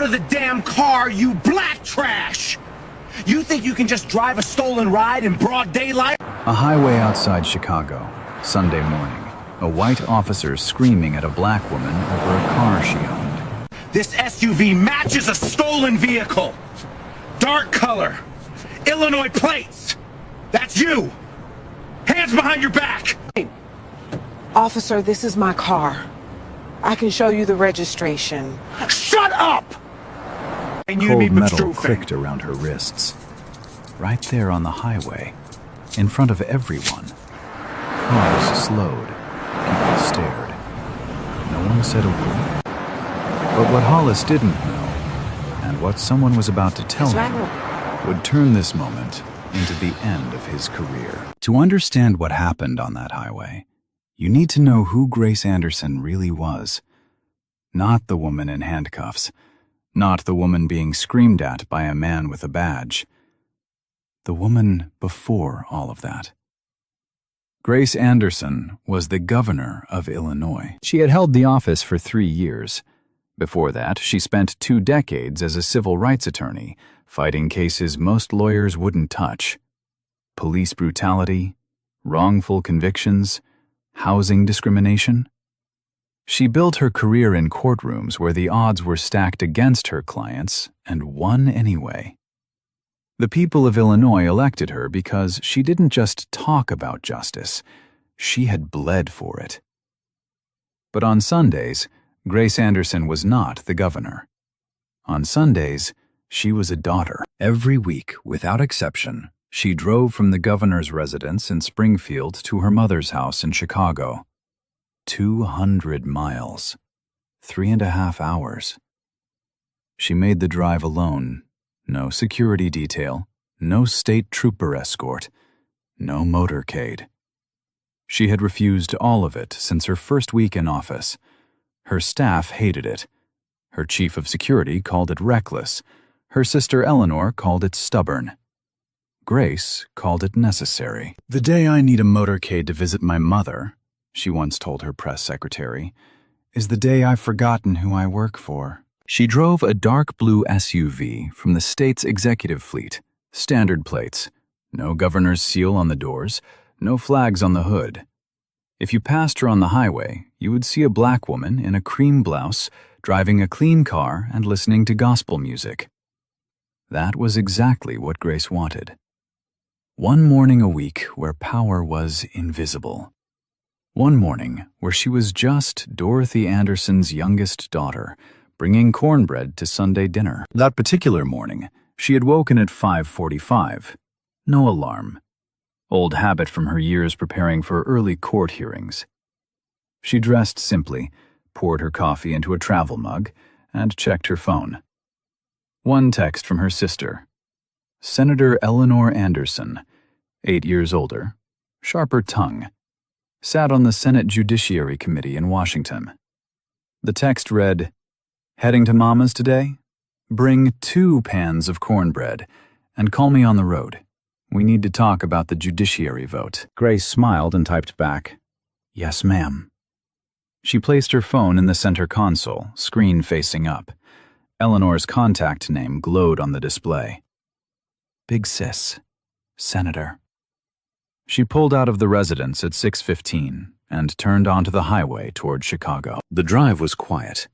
out of the damn car, you black trash! You think you can just drive a stolen ride in broad daylight? A highway outside Chicago, Sunday morning. A white officer screaming at a black woman over a car she owned. This SUV matches a stolen vehicle. Dark color. Illinois plates. That's you. Hands behind your back. Officer, this is my car. I can show you the registration. Shut up! Cold metal clicked around her wrists. Right there on the highway, in front of everyone. Cars slowed. People stared. No one said a word. But what Hollis didn't know, and what someone was about to tell him, would turn this moment into the end of his career. To understand what happened on that highway, you need to know who Grace Anderson really was. Not the woman in handcuffs. Not the woman being screamed at by a man with a badge. The woman before all of that. Grace Anderson was the governor of Illinois. She had held the office for 3 years. Before that, she spent 2 decades as a civil rights attorney, fighting cases most lawyers wouldn't touch. Police brutality, wrongful convictions, housing discrimination. She built her career in courtrooms where the odds were stacked against her clients and won anyway. The people of Illinois elected her because she didn't just talk about justice, she had bled for it. But on Sundays, Grace Anderson was not the governor. On Sundays, she was a daughter. Every week, without exception, she drove from the governor's residence in Springfield to her mother's house in Chicago. 200 miles. 3.5 hours. She made the drive alone. No security detail. No state trooper escort. No motorcade. She had refused all of it since her first week in office. Her staff hated it. Her chief of security called it reckless. Her sister Eleanor called it stubborn. Grace called it necessary. "The day I need a motorcade to visit my mother," she once told her press secretary, "is the day I've forgotten who I work for." She drove a dark blue SUV from the state's executive fleet, standard plates, no governor's seal on the doors, no flags on the hood. If you passed her on the highway, you would see a black woman in a cream blouse driving a clean car and listening to gospel music. That was exactly what Grace wanted. One morning a week where power was invisible. One morning where she was just Dorothy Anderson's youngest daughter, bringing cornbread to Sunday dinner. That particular morning, she had woken at 5:45. No alarm. Old habit from her years preparing for early court hearings. She dressed simply, poured her coffee into a travel mug, and checked her phone. One text from her sister. Senator Eleanor Anderson, 8 years older, sharper tongue, sat on the Senate Judiciary Committee in Washington. The text read, "Heading to Mama's today? Bring 2 pans of cornbread and call me on the road. We need to talk about the judiciary vote." Grace smiled and typed back, "Yes, ma'am." She placed her phone in the center console, screen facing up. Eleanor's contact name glowed on the display. Big Sis, Senator. She pulled out of the residence at 6:15 and turned onto the highway toward Chicago. The drive was quiet.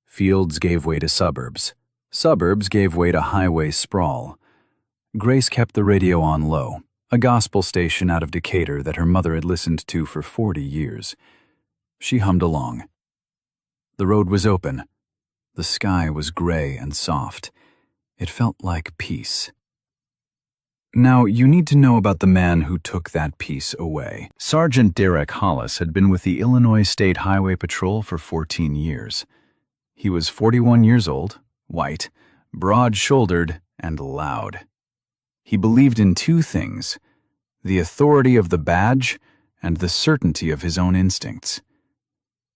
Fields gave way to suburbs. Suburbs gave way to highway sprawl. Grace kept the radio on low, a gospel station out of Decatur that her mother had listened to for 40 years. She hummed along. The road was open. The sky was gray and soft. It felt like peace. Now, you need to know about the man who took that peace away. Sergeant Derek Hollis had been with the Illinois State Highway Patrol for 14 years. He was 41 years old, white, broad-shouldered, and loud. He believed in 2 things: the authority of the badge and the certainty of his own instincts.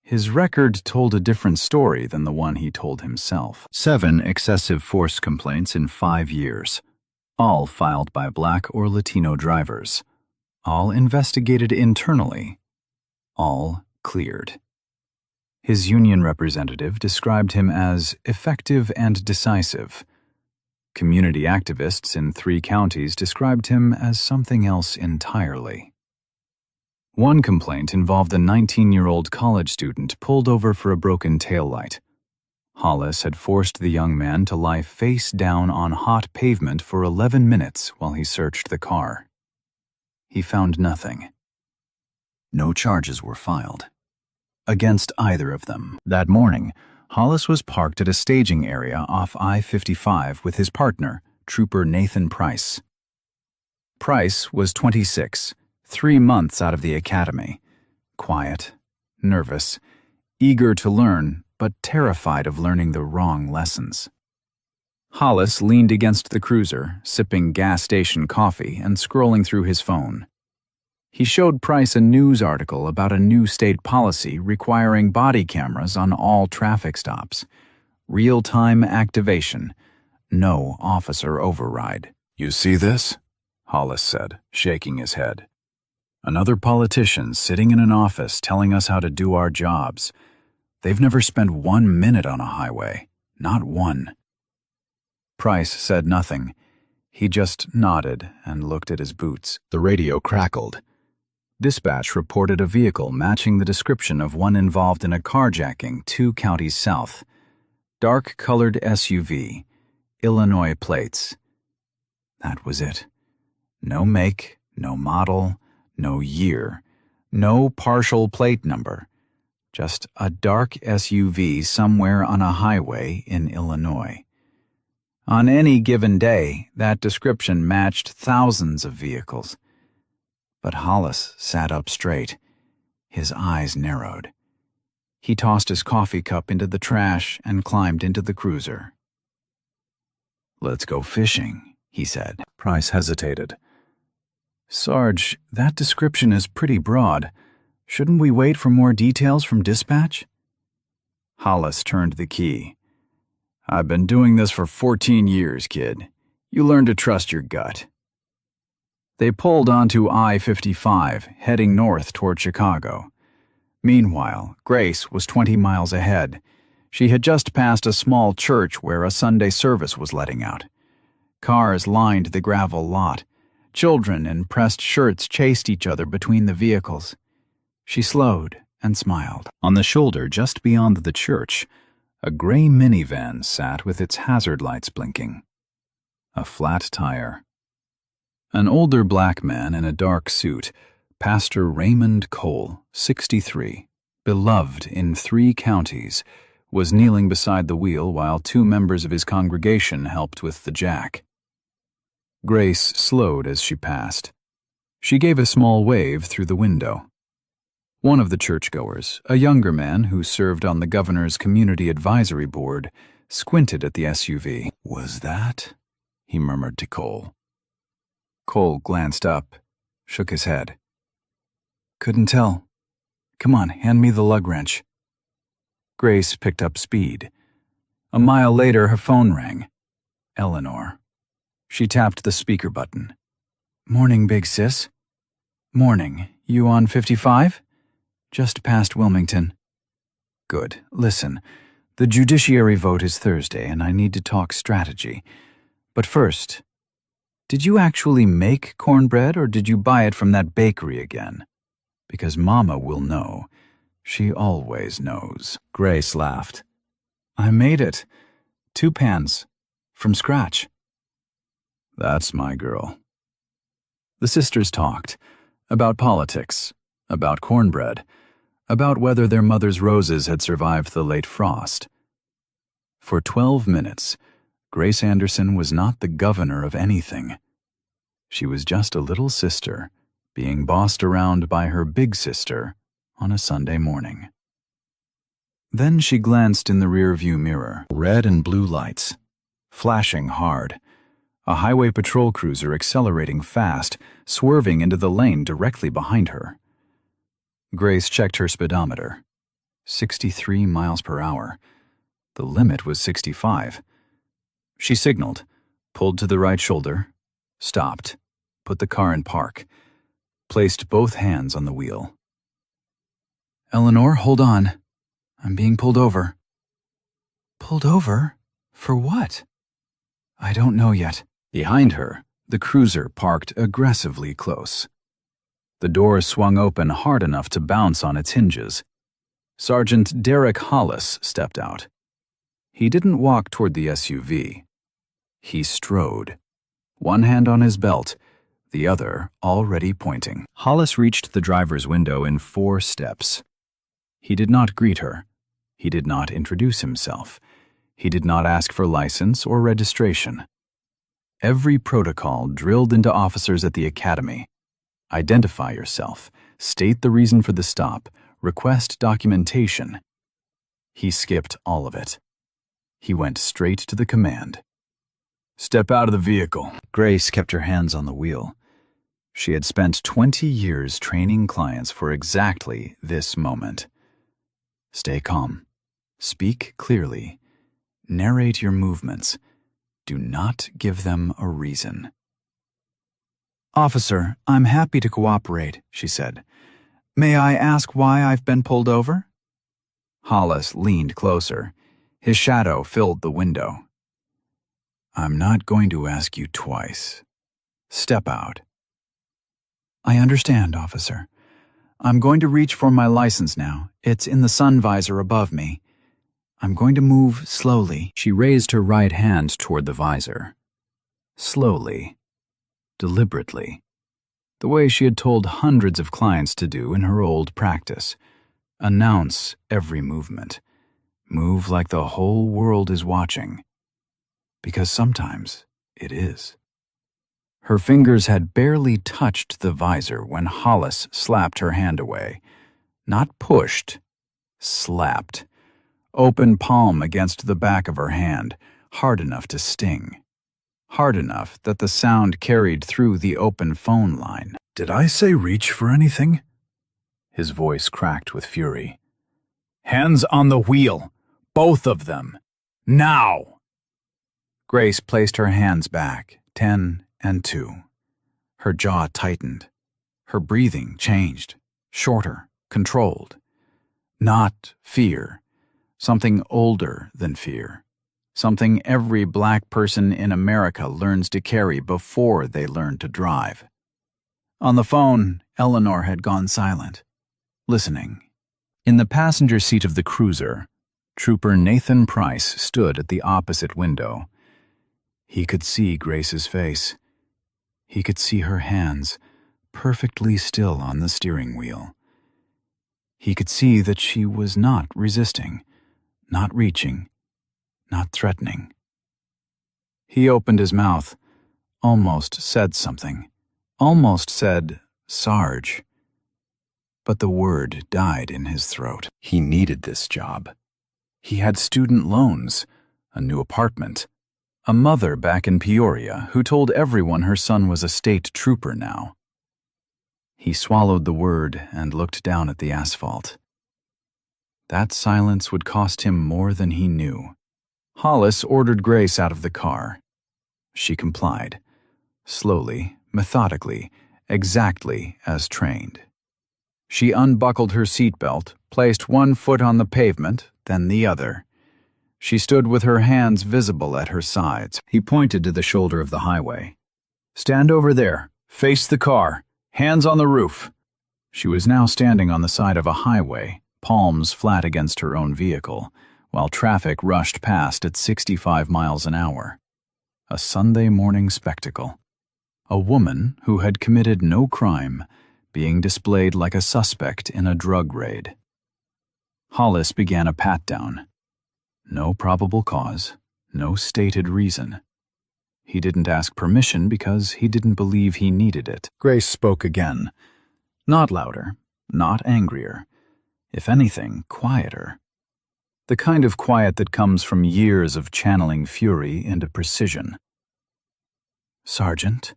His record told a different story than the one he told himself. 7 excessive force complaints in 5 years. All filed by Black or Latino drivers. All investigated internally. All cleared. His union representative described him as effective and decisive. Community activists in 3 counties described him as something else entirely. One complaint involved a 19-year-old college student pulled over for a broken taillight. Hollis had forced the young man to lie face down on hot pavement for 11 minutes while he searched the car. He found nothing. No charges were filed against either of them. That morning, Hollis was parked at a staging area off I-55 with his partner, Trooper Nathan Price. Price was 26, 3 months out of the academy, quiet, nervous, eager to learn, but terrified of learning the wrong lessons. Hollis leaned against the cruiser, sipping gas station coffee and scrolling through his phone. He showed Price a news article about a new state policy requiring body cameras on all traffic stops. Real-time activation. No officer override. "You see this?" Hollis said, shaking his head. "Another politician sitting in an office telling us how to do our jobs. They've never spent 1 minute on a highway. Not one." Price said nothing. He just nodded and looked at his boots. The radio crackled. Dispatch reported a vehicle matching the description of one involved in a carjacking 2 counties south. Dark-colored SUV, Illinois plates. That was it. No make, no model, no year, no partial plate number. Just a dark SUV somewhere on a highway in Illinois. On any given day, that description matched thousands of vehicles. But Hollis sat up straight. His eyes narrowed. He tossed his coffee cup into the trash and climbed into the cruiser. "Let's go fishing," he said. Price hesitated. "Sarge, that description is pretty broad. Shouldn't we wait for more details from dispatch?" Hollis turned the key. "I've been doing this for 14 years, kid. You learn to trust your gut." They pulled onto I-55, heading north toward Chicago. Meanwhile, Grace was 20 miles ahead. She had just passed a small church where a Sunday service was letting out. Cars lined the gravel lot. Children in pressed shirts chased each other between the vehicles. She slowed and smiled. On the shoulder just beyond the church, a gray minivan sat with its hazard lights blinking. A flat tire. An older black man in a dark suit, Pastor Raymond Cole, 63, beloved in 3 counties, was kneeling beside the wheel while 2 members of his congregation helped with the jack. Grace slowed as she passed. She gave a small wave through the window. One of the churchgoers, a younger man who served on the governor's community advisory board, squinted at the SUV. "Was that?" he murmured to Cole. Cole glanced up, shook his head. "Couldn't tell. Come on, hand me the lug wrench." Grace picked up speed. A mile later, her phone rang. Eleanor. She tapped the speaker button. "Morning, big sis." "Morning. You on 55? Just past Wilmington." "Good. Listen, the judiciary vote is Thursday, and I need to talk strategy. But first, did you actually make cornbread, or did you buy it from that bakery again? Because Mama will know. She always knows." Grace laughed. "I made it. 2 pans. From scratch." "That's my girl." The sisters talked. About politics. About cornbread. About whether their mother's roses had survived the late frost. For 12 minutes, Grace Anderson was not the governor of anything. She was just a little sister, being bossed around by her big sister on a Sunday morning. Then she glanced in the rearview mirror. Red and blue lights, flashing hard. A highway patrol cruiser accelerating fast, swerving into the lane directly behind her. Grace checked her speedometer. 63 miles per hour. The limit was 65. She signaled, pulled to the right shoulder, stopped, put the car in park, placed both hands on the wheel. "Eleanor, hold on." I'm being pulled over. Pulled over? For what? I don't know yet. Behind her, the cruiser parked aggressively close. The door swung open hard enough to bounce on its hinges. Sergeant Derek Hollis stepped out. He didn't walk toward the SUV. He strode, one hand on his belt, the other already pointing. Hollis reached the driver's window in 4 steps. He did not greet her. He did not introduce himself. He did not ask for license or registration. Every protocol drilled into officers at the academy. Identify yourself, state the reason for the stop, request documentation. He skipped all of it. He went straight to the command. Step out of the vehicle. Grace kept her hands on the wheel. She had spent 20 years training clients for exactly this moment. Stay calm. Speak clearly. Narrate your movements. Do not give them a reason. Officer, I'm happy to cooperate, she said. May I ask why I've been pulled over? Hollis leaned closer. His shadow filled the window. I'm not going to ask you twice. Step out. I understand, officer. I'm going to reach for my license now. It's in the sun visor above me. I'm going to move slowly. She raised her right hand toward the visor. Slowly. Deliberately. The way she had told hundreds of clients to do in her old practice. Announce every movement. Move like the whole world is watching. Because sometimes it is. Her fingers had barely touched the visor when Hollis slapped her hand away. Not pushed, slapped. Open palm against the back of her hand, hard enough to sting. Hard enough that the sound carried through the open phone line. Did I say reach for anything? His voice cracked with fury. Hands on the wheel. Both of them. Now! Grace placed her hands back, 10 and 2. Her jaw tightened. Her breathing changed, shorter, controlled. Not fear. Something older than fear. Something every black person in America learns to carry before they learn to drive. On the phone, Eleanor had gone silent, listening. In the passenger seat of the cruiser, Trooper Nathan Price stood at the opposite window. He could see Grace's face. He could see her hands, perfectly still on the steering wheel. He could see that she was not resisting, not reaching, not threatening. He opened his mouth, almost said something, almost said, Sarge. But the word died in his throat. He needed this job. He had student loans, a new apartment, a mother back in Peoria who told everyone her son was a state trooper now. He swallowed the word and looked down at the asphalt. That silence would cost him more than he knew. Hollis ordered Grace out of the car. She complied, slowly, methodically, exactly as trained. She unbuckled her seatbelt, placed one foot on the pavement, then the other. She stood with her hands visible at her sides. He pointed to the shoulder of the highway. Stand over there. Face the car. Hands on the roof. She was now standing on the side of a highway, palms flat against her own vehicle, while traffic rushed past at 65 miles an hour. A Sunday morning spectacle. A woman who had committed no crime being displayed like a suspect in a drug raid. Hollis began a pat-down. No probable cause, no stated reason. He didn't ask permission because he didn't believe he needed it. Grace spoke again. Not louder, not angrier. If anything, quieter. The kind of quiet that comes from years of channeling fury into precision. Sergeant,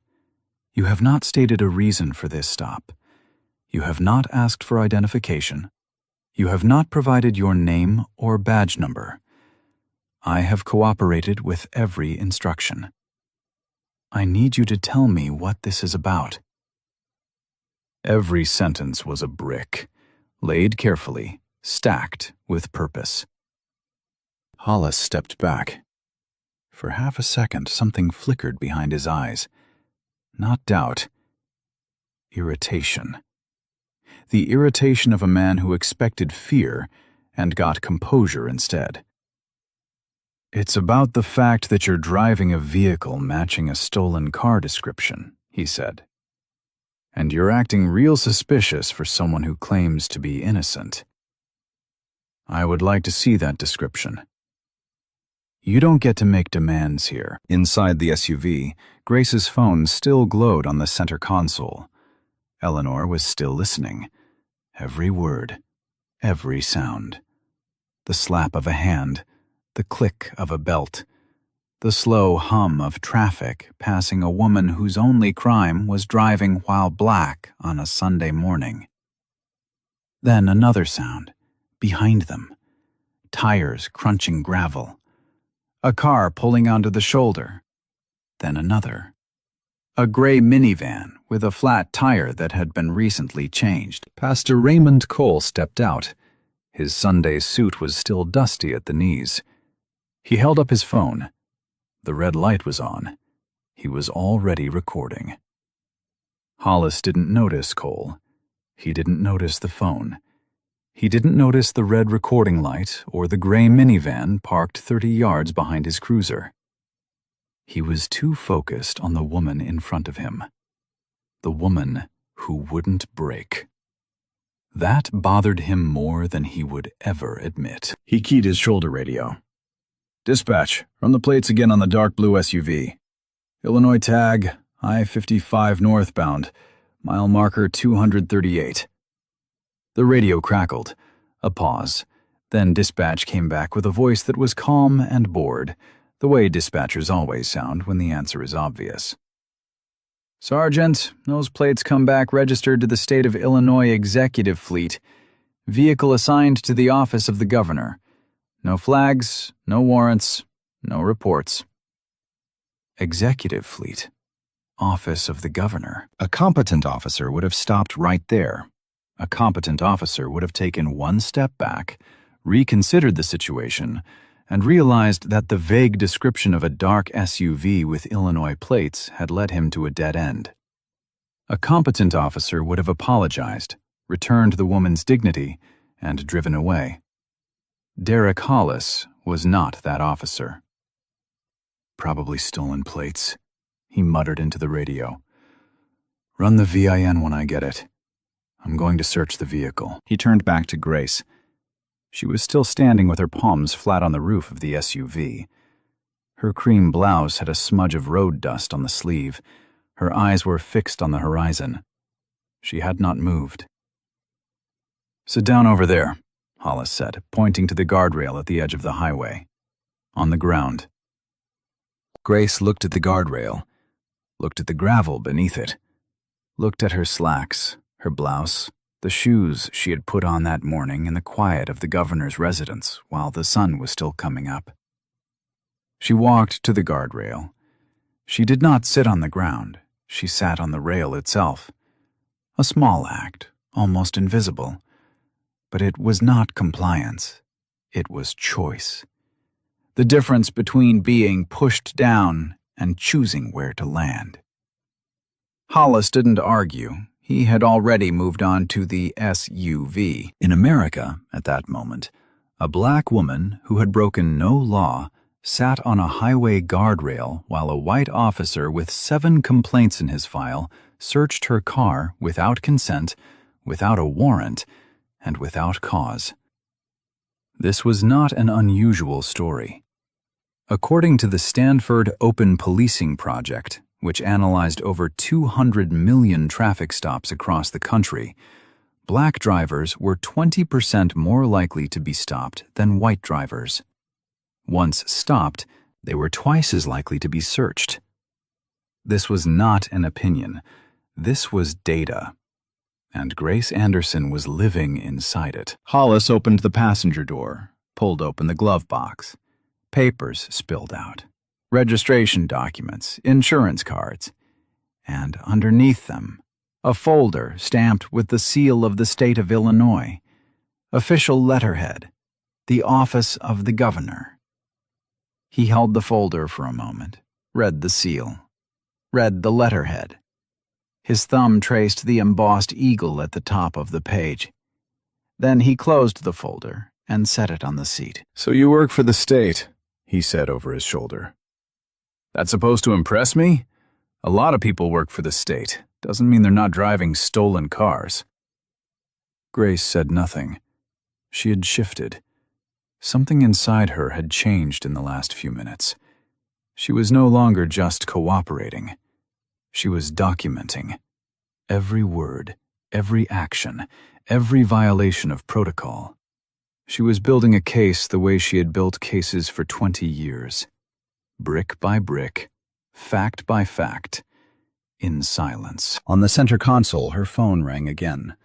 you have not stated a reason for this stop. You have not asked for identification. You have not provided your name or badge number. I have cooperated with every instruction. I need you to tell me what this is about. Every sentence was a brick, laid carefully, stacked with purpose. Hollis stepped back. For half a second, something flickered behind his eyes. Not doubt. Irritation. The irritation of a man who expected fear and got composure instead. "It's about the fact that you're driving a vehicle matching a stolen car description," he said. "And you're acting real suspicious for someone who claims to be innocent. I would like to see that description." "You don't get to make demands here." Inside the SUV, Grace's phone still glowed on the center console. Eleanor was still listening. Every word, every sound. The slap of a hand, the click of a belt, the slow hum of traffic passing a woman whose only crime was driving while black on a Sunday morning. Then another sound, behind them. Tires crunching gravel. A car pulling onto the shoulder. Then another. A gray minivan with a flat tire that had been recently changed. Pastor Raymond Cole stepped out. His Sunday suit was still dusty at the knees. He held up his phone. The red light was on. He was already recording. Hollis didn't notice Cole. He didn't notice the phone. He didn't notice the red recording light or the gray minivan parked 30 yards behind his cruiser. He was too focused on the woman in front of him. The woman who wouldn't break. That bothered him more than he would ever admit. He keyed his shoulder radio. "Dispatch, run the plates again on the dark blue SUV. Illinois tag, I-55 northbound, mile marker 238. The radio crackled. A pause. Then dispatch came back with a voice that was calm and bored, the way dispatchers always sound when the answer is obvious. "Sergeant, those plates come back registered to the State of Illinois Executive Fleet. Vehicle assigned to the office of the governor. No flags, no warrants, no reports." Executive Fleet. Office of the governor. A competent officer would have stopped right there. A competent officer would have taken one step back, reconsidered the situation, and realized that the vague description of a dark SUV with Illinois plates had led him to a dead end. A competent officer would have apologized, returned the woman's dignity, and driven away. Derek Hollis was not that officer. "Probably stolen plates," he muttered into the radio. "Run the VIN when I get it. I'm going to search the vehicle." He turned back to Grace. She was still standing with her palms flat on the roof of the SUV. Her cream blouse had a smudge of road dust on the sleeve. Her eyes were fixed on the horizon. She had not moved. "Sit down over there," Hollis said, pointing to the guardrail at the edge of the highway. On the ground. Grace looked at the guardrail, looked at the gravel beneath it, looked at her slacks, her blouse, the shoes she had put on that morning in the quiet of the governor's residence while the sun was still coming up. She walked to the guardrail. She did not sit on the ground. She sat on the rail itself. A small act, almost invisible. But it was not compliance. It was choice. The difference between being pushed down and choosing where to land. Hollis didn't argue. He had already moved on to the SUV. In America, at that moment, a black woman who had broken no law sat on a highway guardrail while a white officer with 7 complaints in his file searched her car without consent, without a warrant, and without cause. This was not an unusual story. According to the Stanford Open Policing Project, which analyzed over 200 million traffic stops across the country, black drivers were 20% more likely to be stopped than white drivers. Once stopped, they were twice as likely to be searched. This was not an opinion. This was data. And Grace Anderson was living inside it. Hollis opened the passenger door, pulled open the glove box. Papers spilled out. Registration documents, insurance cards, and underneath them, a folder stamped with the seal of the state of Illinois, Official letterhead. The Office of the Governor. He held the folder for a moment, read the seal, read the letterhead. His thumb traced the embossed eagle at the top of the page. Then he closed the folder and set it on the seat. "So you work for the state," he said over his shoulder. "That's supposed to impress me? A lot of people work for the state. Doesn't mean they're not driving stolen cars." Grace said nothing. She had shifted. Something inside her had changed in the last few minutes. She was no longer just cooperating. She was documenting. Every word, every action, every violation of protocol. She was building a case the way she had built cases for 20 years. Brick by brick, fact by fact, in silence. On the center console, her phone rang again.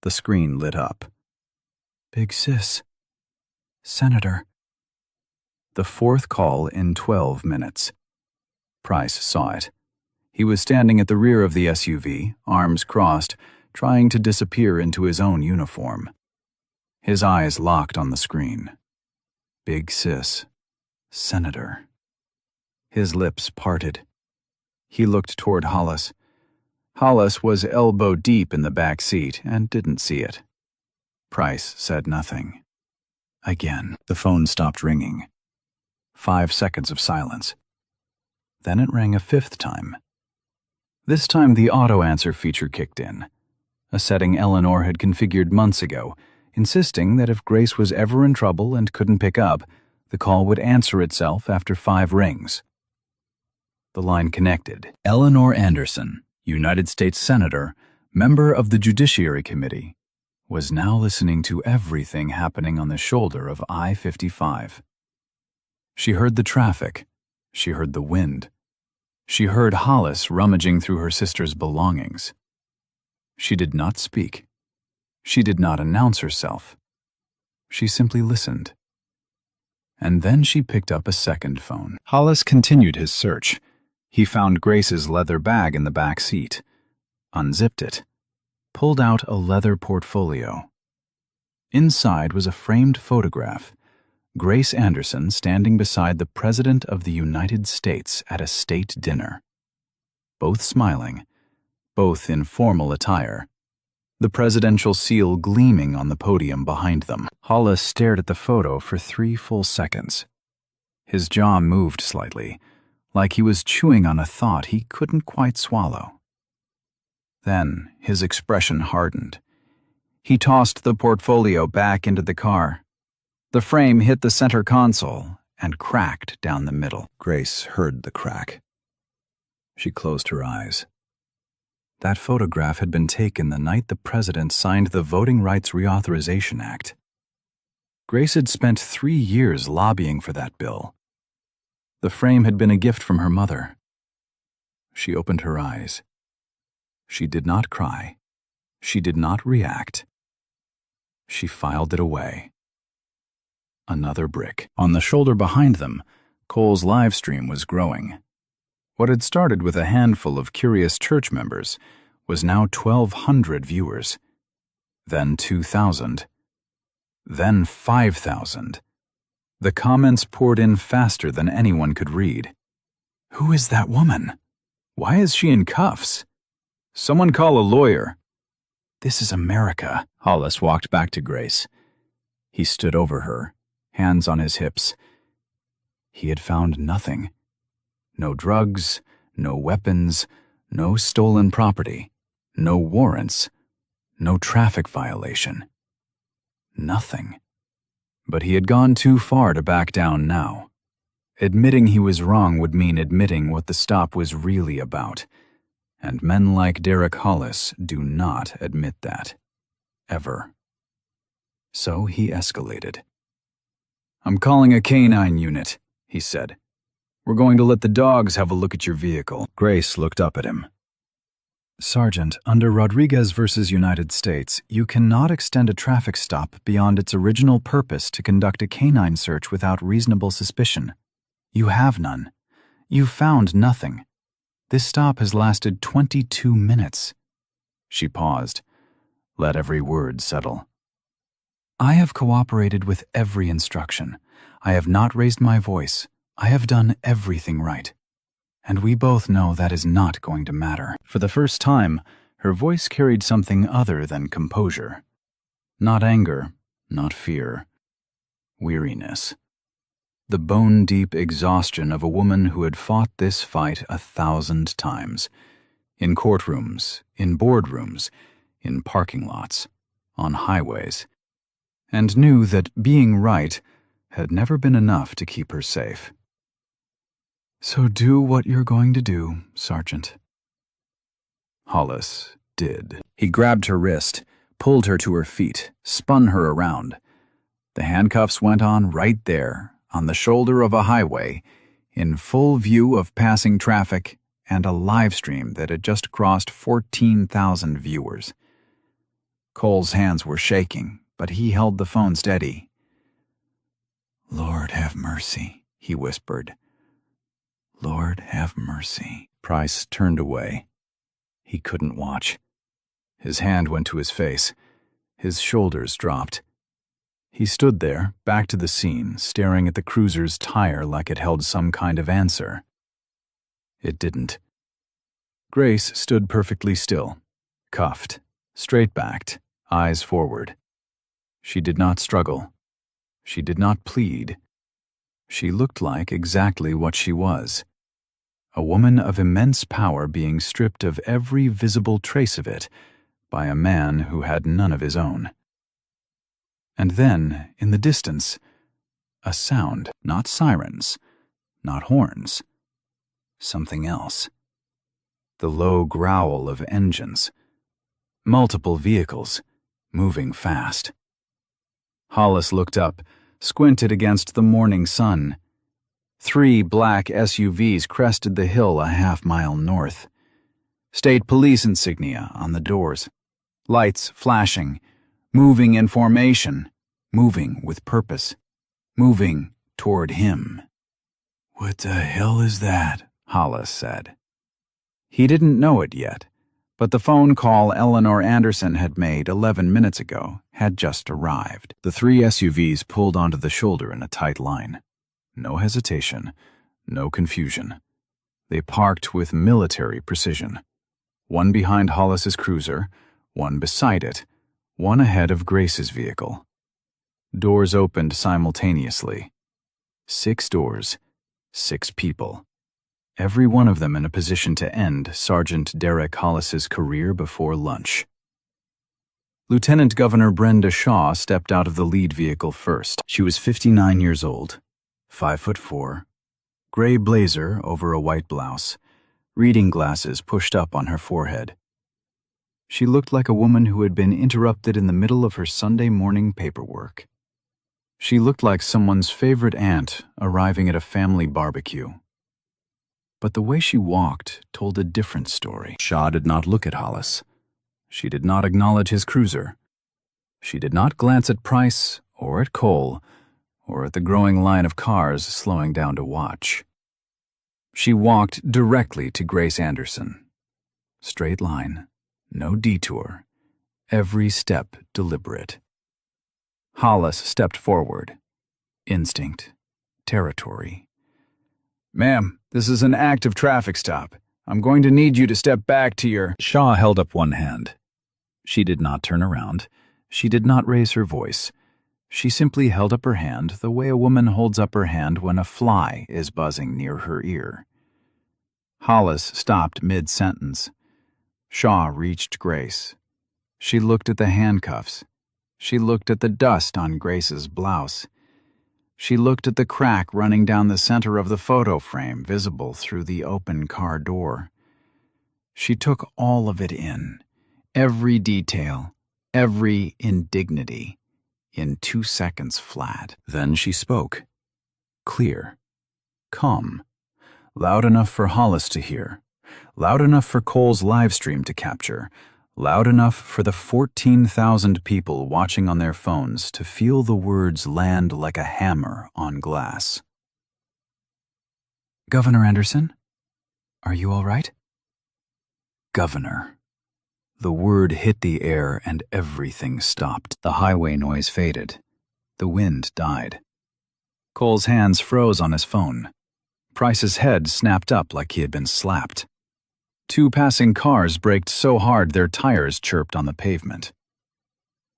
The screen lit up. Big Sis. Senator. The fourth call in 12 minutes. Price saw it. He was standing at the rear of the SUV, arms crossed, trying to disappear into his own uniform. His eyes locked on the screen. Big Sis. Senator. His lips parted. He looked toward Hollis. Hollis was elbow deep in the back seat and didn't see it. Price said nothing. Again, the phone stopped ringing. 5 seconds of silence. Then it rang a fifth time. This time the auto-answer feature kicked in, a setting Eleanor had configured months ago, insisting that if Grace was ever in trouble and couldn't pick up, the call would answer itself after 5 rings. The line connected. Eleanor Anderson, United States Senator, member of the Judiciary Committee, was now listening to everything happening on the shoulder of I-55. She heard the traffic. She heard the wind. She heard Hollis rummaging through her sister's belongings. She did not speak. She did not announce herself. She simply listened. And then she picked up a second phone. Hollis continued his search. He found Grace's leather bag in the back seat, unzipped it, pulled out a leather portfolio. Inside was a framed photograph, Grace Anderson standing beside the President of the United States at a state dinner. Both smiling, both in formal attire, the presidential seal gleaming on the podium behind them. Hollis stared at the photo for 3 full seconds. His jaw moved slightly, like he was chewing on a thought he couldn't quite swallow. Then his expression hardened. He tossed the portfolio back into the car. The frame hit the center console and cracked down the middle. Grace heard the crack. She closed her eyes. That photograph had been taken the night the president signed the Voting Rights Reauthorization Act. Grace had spent 3 years lobbying for that bill. The frame had been a gift from her mother. She opened her eyes. She did not cry. She did not react. She filed it away. Another brick. On the shoulder behind them, Cole's live stream was growing. What had started with a handful of curious church members was now 1,200 viewers. Then 2,000. Then 5,000. The comments poured in faster than anyone could read. Who is that woman? Why is she in cuffs? Someone call a lawyer. This is America. Hollis walked back to Grace. He stood over her, hands on his hips. He had found nothing. No drugs, no weapons, no stolen property, no warrants, no traffic violation. Nothing. But he had gone too far to back down now. Admitting he was wrong would mean admitting what the stop was really about. And men like Derek Hollis do not admit that. Ever. So he escalated. "I'm calling a canine unit," he said. "We're going to let the dogs have a look at your vehicle." Grace looked up at him. "Sergeant, under Rodriguez versus United States, you cannot extend a traffic stop beyond its original purpose to conduct a canine search without reasonable suspicion. You have none. You've found nothing. This stop has lasted 22 minutes. She paused, let every word settle. I have cooperated with every instruction. I have not raised my voice. I have done everything right. And we both know that is not going to matter. For the first time, her voice carried something other than composure. Not anger, not fear. Weariness. The bone-deep exhaustion of a woman who had fought this fight 1,000 times. In courtrooms, in boardrooms, in parking lots, on highways. And knew that being right had never been enough to keep her safe. So do what you're going to do, Sergeant. Hollis did. He grabbed her wrist, pulled her to her feet, spun her around. The handcuffs went on right there, on the shoulder of a highway, in full view of passing traffic and a live stream that had just crossed 14,000 viewers. Cole's hands were shaking, but he held the phone steady. "Lord have mercy," he whispered. "Lord have mercy." Price turned away. He couldn't watch. His hand went to his face. His shoulders dropped. He stood there, back to the scene, staring at the cruiser's tire like it held some kind of answer. It didn't. Grace stood perfectly still, cuffed, straight-backed, eyes forward. She did not struggle. She did not plead. She looked like exactly what she was. A woman of immense power being stripped of every visible trace of it by a man who had none of his own. And then, in the distance, a sound, not sirens, not horns, something else. The low growl of engines. Multiple vehicles, moving fast. Hollis looked up, squinted against the morning sun. 3 black SUVs crested the hill a half-mile north. State police insignia on the doors. Lights flashing. Moving in formation. Moving with purpose. Moving toward him. "What the hell is that?" Hollis said. He didn't know it yet, but the phone call Eleanor Anderson had made 11 minutes ago had just arrived. The 3 SUVs pulled onto the shoulder in a tight line. No hesitation, no confusion. They parked with military precision. One behind Hollis's cruiser, one beside it, one ahead of Grace's vehicle. Doors opened simultaneously. 6 doors, 6 people. Every one of them in a position to end Sergeant Derek Hollis's career before lunch. Lieutenant Governor Brenda Shaw stepped out of the lead vehicle first. She was 59 years old. 5'4", gray blazer over a white blouse, reading glasses pushed up on her forehead. She looked like a woman who had been interrupted in the middle of her Sunday morning paperwork. She looked like someone's favorite aunt arriving at a family barbecue. But the way she walked told a different story. Shaw did not look at Hollis. She did not acknowledge his cruiser. She did not glance at Price or at Cole, or at the growing line of cars slowing down to watch. She walked directly to Grace Anderson. Straight line, no detour, every step deliberate. Hollis stepped forward. Instinct, territory. "Ma'am, this is an active traffic stop. I'm going to need you to step back to your—" Shaw held up one hand. She did not turn around. She did not raise her voice. She simply held up her hand the way a woman holds up her hand when a fly is buzzing near her ear. Hollis stopped mid-sentence. Shaw reached Grace. She looked at the handcuffs. She looked at the dust on Grace's blouse. She looked at the crack running down the center of the photo frame visible through the open car door. She took all of it in, every detail, every indignity, in 2 seconds flat. Then she spoke. Clear. Calm. Loud enough for Hollis to hear. Loud enough for Cole's live stream to capture. Loud enough for the 14,000 people watching on their phones to feel the words land like a hammer on glass. "Governor Anderson? Are you all right?" Governor. The word hit the air and everything stopped. The highway noise faded. The wind died. Cole's hands froze on his phone. Price's head snapped up like he had been slapped. 2 passing cars braked so hard their tires chirped on the pavement.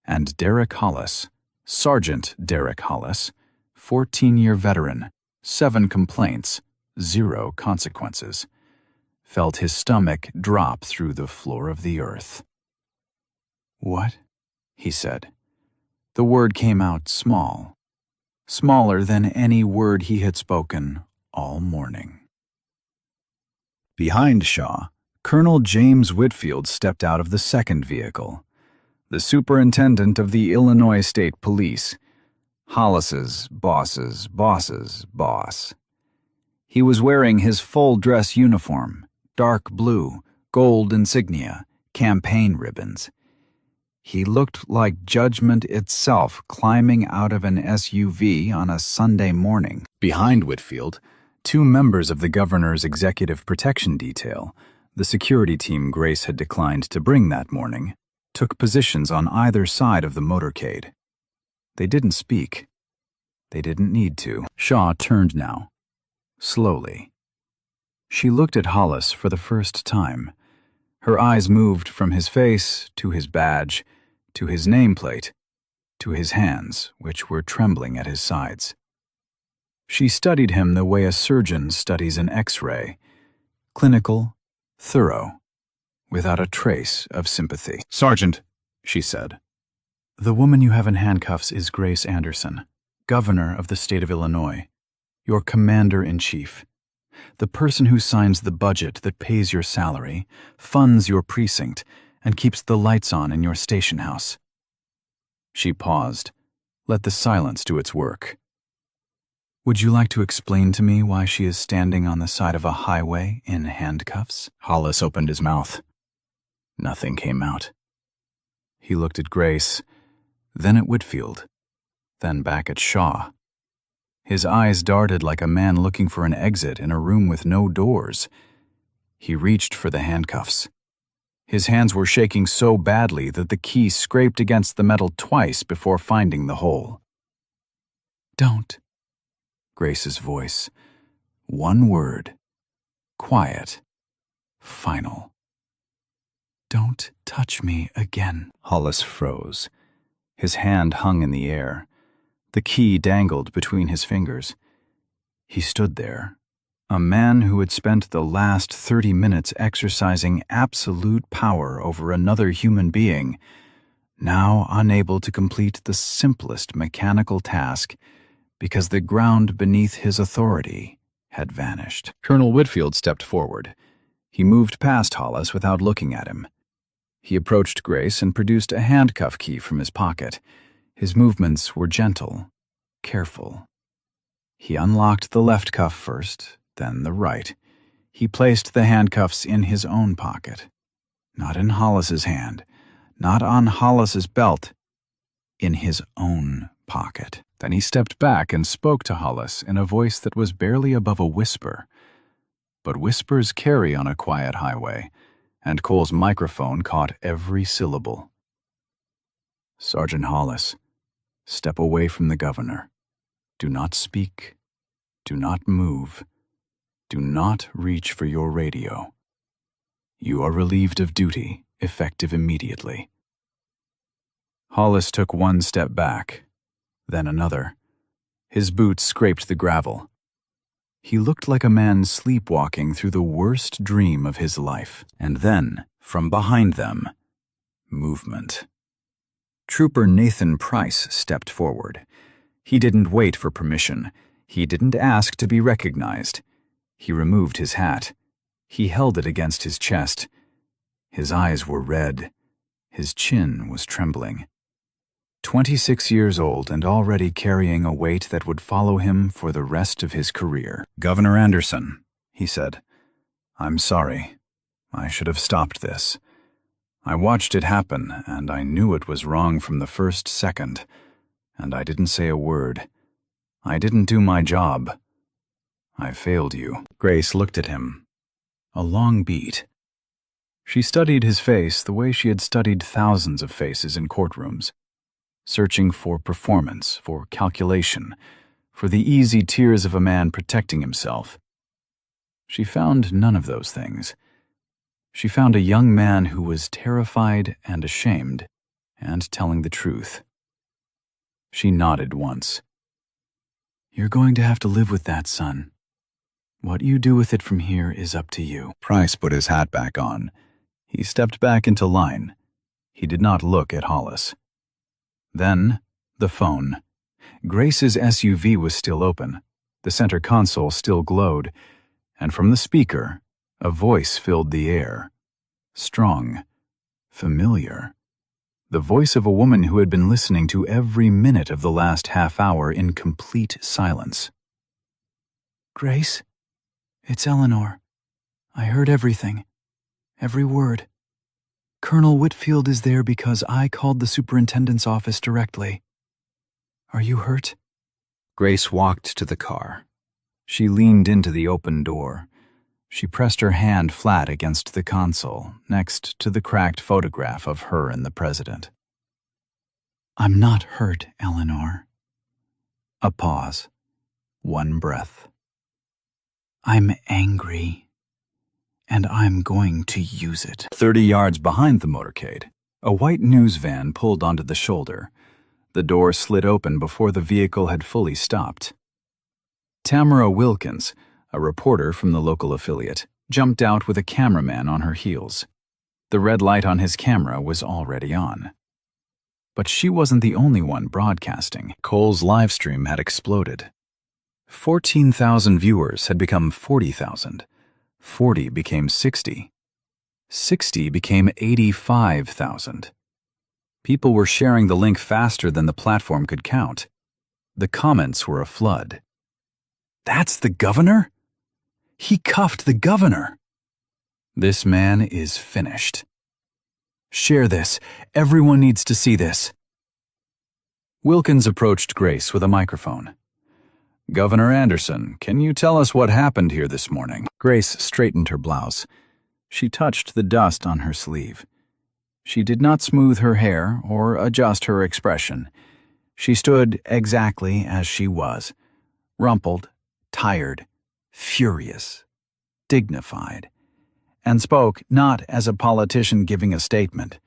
And Derek Hollis, Sergeant Derek Hollis, 14-year veteran, 7 complaints, 0 consequences, felt his stomach drop through the floor of the earth. "What?" he said. The word came out small, smaller than any word he had spoken all morning. Behind Shaw, Colonel James Whitfield stepped out of the second vehicle, the superintendent of the Illinois State Police, Hollis's boss's boss's boss. He was wearing his full-dress uniform, dark blue, gold insignia, campaign ribbons. He looked like judgment itself climbing out of an SUV on a Sunday morning. Behind Whitfield, 2 members of the governor's executive protection detail, the security team Grace had declined to bring that morning, took positions on either side of the motorcade. They didn't speak. They didn't need to. Shaw turned now, slowly. She looked at Hollis for the first time. Her eyes moved from his face to his badge, to his nameplate, to his hands, which were trembling at his sides. She studied him the way a surgeon studies an X-ray, clinical, thorough, without a trace of sympathy. "Sergeant," she said, "the woman you have in handcuffs is Grace Anderson, governor of the state of Illinois, your commander-in-chief, the person who signs the budget that pays your salary, funds your precinct, and keeps the lights on in your station house." She paused, let the silence do its work. "Would you like to explain to me why she is standing on the side of a highway in handcuffs?" Hollis opened his mouth. Nothing came out. He looked at Grace, then at Whitfield, then back at Shaw. His eyes darted like a man looking for an exit in a room with no doors. He reached for the handcuffs. His hands were shaking so badly that the key scraped against the metal twice before finding the hole. "Don't." Grace's voice. One word. Quiet. Final. "Don't touch me again." Hollis froze. His hand hung in the air. The key dangled between his fingers. He stood there, a man who had spent the last 30 minutes exercising absolute power over another human being, now unable to complete the simplest mechanical task because the ground beneath his authority had vanished. Colonel Whitfield stepped forward. He moved past Hollis without looking at him. He approached Grace and produced a handcuff key from his pocket. His movements were gentle, careful. He unlocked the left cuff first, then the right. He placed the handcuffs in his own pocket. Not in Hollis's hand, not on Hollis's belt, in his own pocket. Then he stepped back and spoke to Hollis in a voice that was barely above a whisper. But whispers carry on a quiet highway, and Cole's microphone caught every syllable. "Sergeant Hollis, step away from the governor. Do not speak. Do not move. Do not reach for your radio. You are relieved of duty, effective immediately." Hollis took one step back, then another. His boots scraped the gravel. He looked like a man sleepwalking through the worst dream of his life. And then, from behind them, movement. Trooper Nathan Price stepped forward. He didn't wait for permission. He didn't ask to be recognized. He removed his hat. He held it against his chest. His eyes were red. His chin was trembling. 26 years old and already carrying a weight that would follow him for the rest of his career. "Governor Anderson," he said, "I'm sorry. I should have stopped this. I watched it happen, and I knew it was wrong from the first second, and I didn't say a word. I didn't do my job. I failed you." Grace looked at him. A long beat. She studied his face the way she had studied thousands of faces in courtrooms, searching for performance, for calculation, for the easy tears of a man protecting himself. She found none of those things. She found a young man who was terrified and ashamed, and telling the truth. She nodded once. "You're going to have to live with that, son. What you do with it from here is up to you." Price put his hat back on. He stepped back into line. He did not look at Hollis. Then, the phone. Grace's SUV was still open. The center console still glowed, and from the speaker, a voice filled the air. Strong, familiar. The voice of a woman who had been listening to every minute of the last half hour in complete silence. "Grace, it's Eleanor. I heard everything. Every word. Colonel Whitfield is there because I called the superintendent's office directly. Are you hurt?" Grace walked to the car. She leaned into the open door. She pressed her hand flat against the console, next to the cracked photograph of her and the president. "I'm not hurt, Eleanor." A pause. One breath. "I'm angry, and I'm going to use it." 30 yards behind the motorcade, a white news van pulled onto the shoulder. The door slid open before the vehicle had fully stopped. Tamara Wilkins, a reporter from the local affiliate, jumped out with a cameraman on her heels. The red light on his camera was already on. But she wasn't the only one broadcasting. Cole's livestream had exploded. 14,000 viewers had become 40,000. 40 became 60. 60 became 85,000. People were sharing the link faster than the platform could count. The comments were a flood. "That's the governor? He cuffed the governor. This man is finished. Share this. Everyone needs to see this." Wilkins approached Grace with a microphone. "Governor Anderson, can you tell us what happened here this morning?" Grace straightened her blouse. She touched the dust on her sleeve. She did not smooth her hair or adjust her expression. She stood exactly as she was, rumpled, tired, furious, dignified, and spoke not as a politician giving a statement,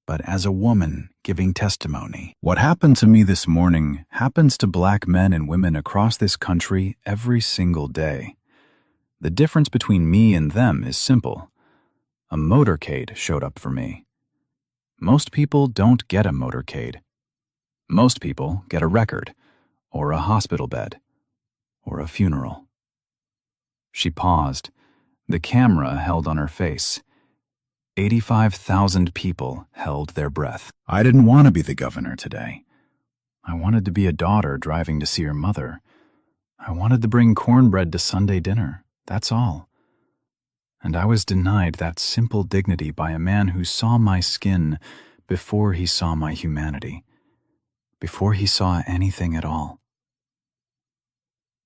but as a woman giving testimony. "What happened to me this morning happens to black men and women across this country every single day. The difference between me and them is simple. A motorcade showed up for me. Most people don't get a motorcade. Most people get a record, or a hospital bed, or a funeral." She paused, the camera held on her face. 85,000 people held their breath. "I didn't want to be the governor today. I wanted to be a daughter driving to see her mother. I wanted to bring cornbread to Sunday dinner, that's all. And I was denied that simple dignity by a man who saw my skin before he saw my humanity, before he saw anything at all."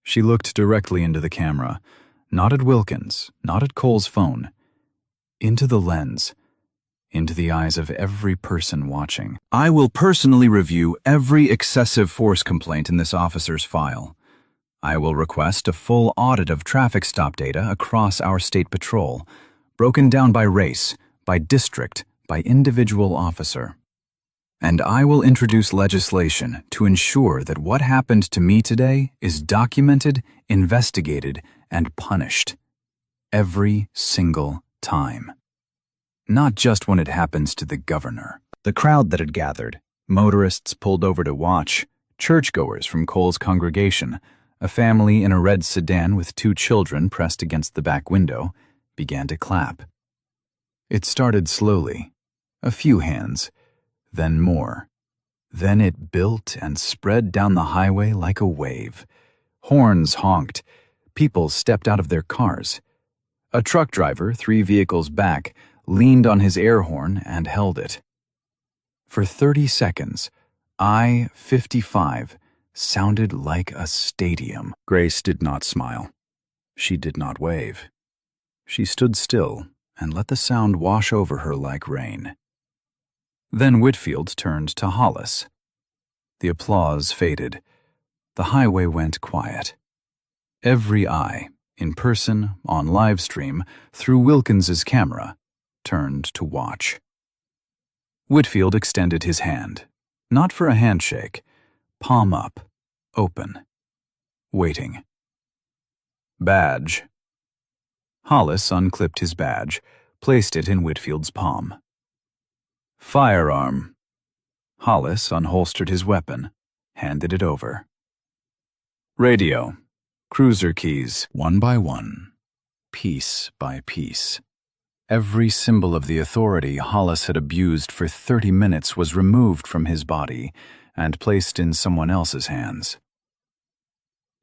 She looked directly into the camera, not at Wilkins, not at Cole's phone, into the lens, into the eyes of every person watching. "I will personally review every excessive force complaint in this officer's file. I will request a full audit of traffic stop data across our state patrol, broken down by race, by district, by individual officer. And I will introduce legislation to ensure that what happened to me today is documented, investigated, and punished. Every single time. Not just when it happens to the governor." The crowd that had gathered, motorists pulled over to watch, churchgoers from Cole's congregation, a family in a red sedan with 2 children pressed against the back window, began to clap. It started slowly, a few hands, then more. Then it built and spread down the highway like a wave. Horns honked. People stepped out of their cars. A truck driver, 3 vehicles back, leaned on his air horn and held it. For 30 seconds, I-55 sounded like a stadium. Grace did not smile. She did not wave. She stood still and let the sound wash over her like rain. Then Whitfield turned to Hollis. The applause faded. The highway went quiet. Every eye, in person, on live stream, through Wilkins's camera, turned to watch. Whitfield extended his hand, not for a handshake, palm up, open, waiting. Badge. Hollis unclipped his badge, placed it in Whitfield's palm. Firearm. Hollis unholstered his weapon, handed it over. Radio. Cruiser keys, one by one, piece by piece. Every symbol of the authority Hollis had abused for 30 minutes was removed from his body and placed in someone else's hands.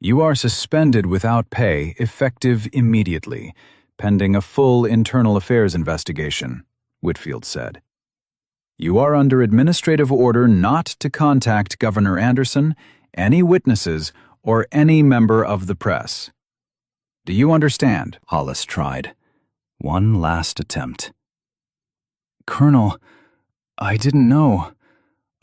You are suspended without pay, effective immediately, pending a full internal affairs investigation, Whitfield said. You are under administrative order not to contact Governor Anderson, any witnesses, or any member of the press. Do you understand? Hollis tried. One last attempt. Colonel, I didn't know.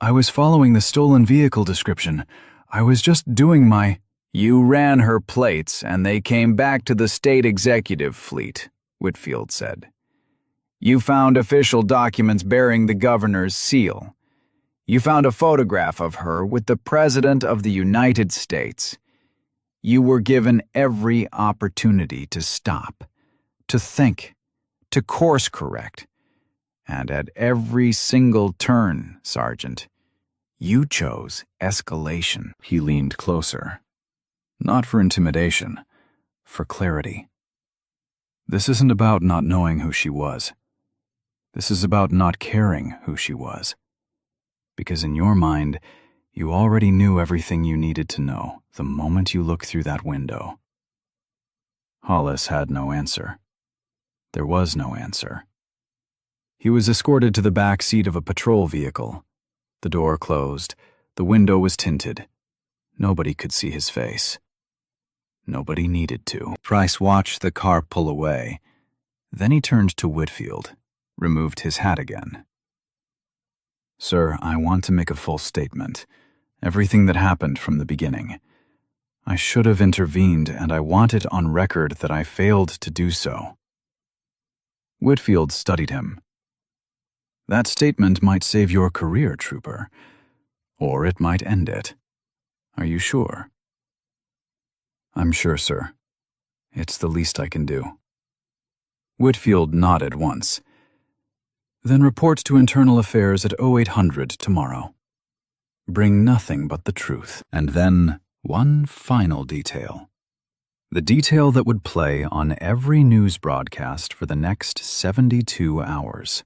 I was following the stolen vehicle description. I was just doing my... You ran her plates, and they came back to the state executive fleet, Whitfield said. You found official documents bearing the governor's seal. You found a photograph of her with the President of the United States. You were given every opportunity to stop, to think, to course correct. And at every single turn, Sergeant, you chose escalation. He leaned closer. Not for intimidation, for clarity. This isn't about not knowing who she was. This is about not caring who she was. Because in your mind, you already knew everything you needed to know the moment you looked through that window. Hollis had no answer. There was no answer. He was escorted to the back seat of a patrol vehicle. The door closed. The window was tinted. Nobody could see his face. Nobody needed to. Price watched the car pull away. Then he turned to Whitfield, removed his hat again. Sir, I want to make a full statement. Everything that happened from the beginning. I should have intervened, and I want it on record that I failed to do so. Whitfield studied him. That statement might save your career, Trooper. Or it might end it. Are you sure? I'm sure, sir. It's the least I can do. Whitfield nodded once. Then report to Internal Affairs at 0800 tomorrow. Bring nothing but the truth. And then one final detail. The detail that would play on every news broadcast for the next 72 hours.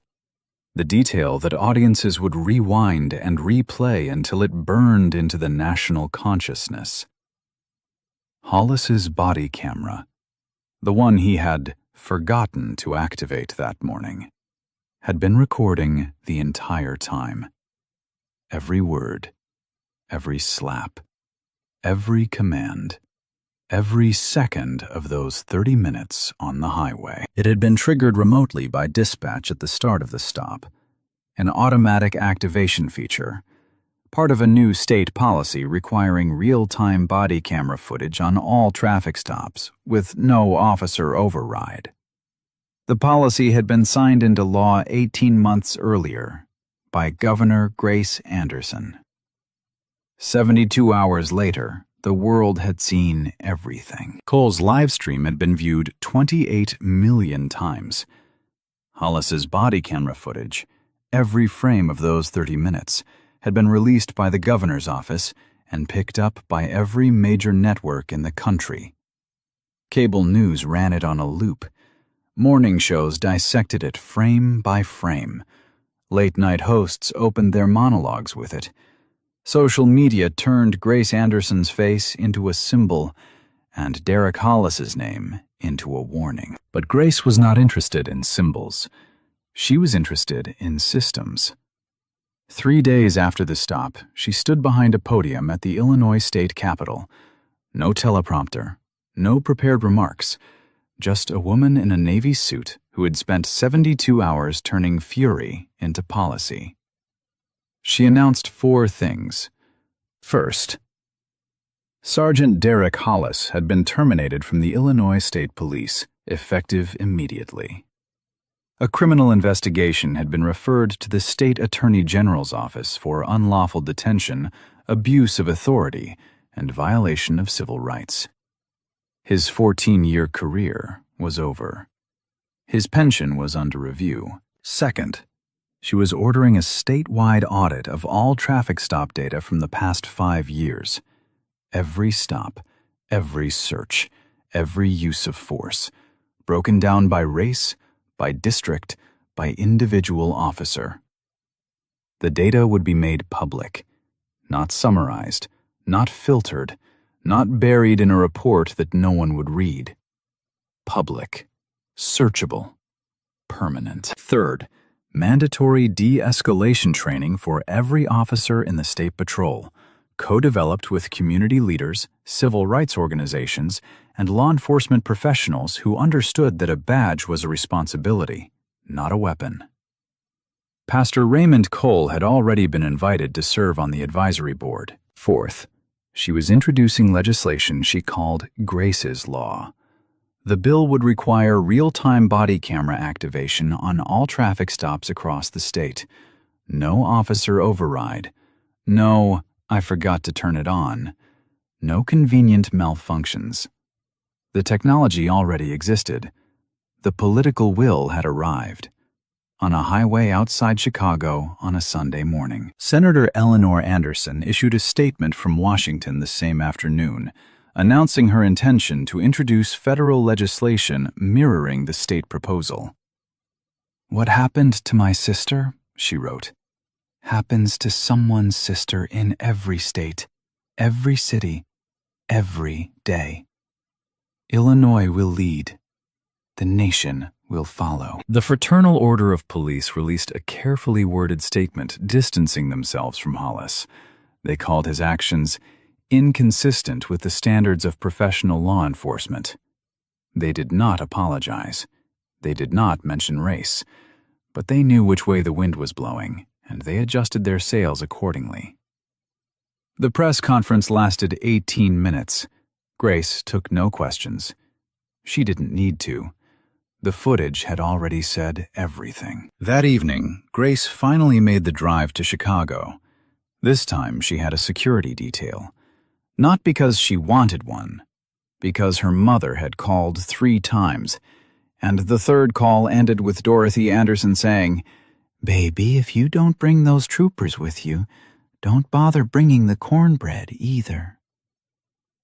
The detail that audiences would rewind and replay until it burned into the national consciousness. Hollis's body camera, the one he had forgotten to activate that morning, had been recording the entire time. Every word, every slap, every command, every second of those 30 minutes on the highway. It had been triggered remotely by dispatch at the start of the stop, an automatic activation feature, part of a new state policy requiring real-time body camera footage on all traffic stops with no officer override. The policy had been signed into law 18 months earlier by Governor Grace Anderson. 72 hours later, the world had seen everything. Cole's live stream had been viewed 28 million times. Hollis's body camera footage, every frame of those 30 minutes, had been released by the governor's office and picked up by every major network in the country. Cable news ran it on a loop. Morning shows dissected it frame by frame. Late-night hosts opened their monologues with it. Social media turned Grace Anderson's face into a symbol and Derek Hollis's name into a warning. But Grace was not interested in symbols. She was interested in systems. 3 days after the stop, she stood behind a podium at the Illinois State Capitol. No teleprompter, no prepared remarks, just a woman in a Navy suit who had spent 72 hours turning fury into policy. She announced 4 things. First, Sergeant Derek Hollis had been terminated from the Illinois State Police, effective immediately. A criminal investigation had been referred to the State Attorney General's office for unlawful detention, abuse of authority, and violation of civil rights. His 14-year career was over. His pension was under review. Second, she was ordering a statewide audit of all traffic stop data from the past 5 years. Every stop, every search, every use of force, broken down by race, by district, by individual officer. The data would be made public, not summarized, not filtered, not buried in a report that no one would read. Public, searchable, permanent. Third, mandatory de-escalation training for every officer in the State Patrol, co-developed with community leaders, civil rights organizations, and law enforcement professionals who understood that a badge was a responsibility, not a weapon. Pastor Raymond Cole had already been invited to serve on the advisory board. Fourth, she was introducing legislation she called Grace's Law. The bill would require real-time body camera activation on all traffic stops across the state. No officer override. No, I forgot to turn it on. No convenient malfunctions. The technology already existed. The political will had arrived. On a highway outside Chicago on a Sunday morning. Senator Eleanor Anderson issued a statement from Washington the same afternoon, announcing her intention to introduce federal legislation mirroring the state proposal. "What happened to my sister," she wrote, "happens to someone's sister in every state, every city, every day. Illinois will lead. The nation will follow." The Fraternal Order of Police released a carefully worded statement distancing themselves from Hollis. They called his actions inconsistent with the standards of professional law enforcement. They did not apologize. They did not mention race. But they knew which way the wind was blowing, and they adjusted their sails accordingly. The press conference lasted 18 minutes. Grace took no questions. She didn't need to. The footage had already said everything. That evening, Grace finally made the drive to Chicago. This time she had a security detail. Not because she wanted one, because her mother had called 3 times, and the third call ended with Dorothy Anderson saying, "Baby, if you don't bring those troopers with you, don't bother bringing the cornbread either."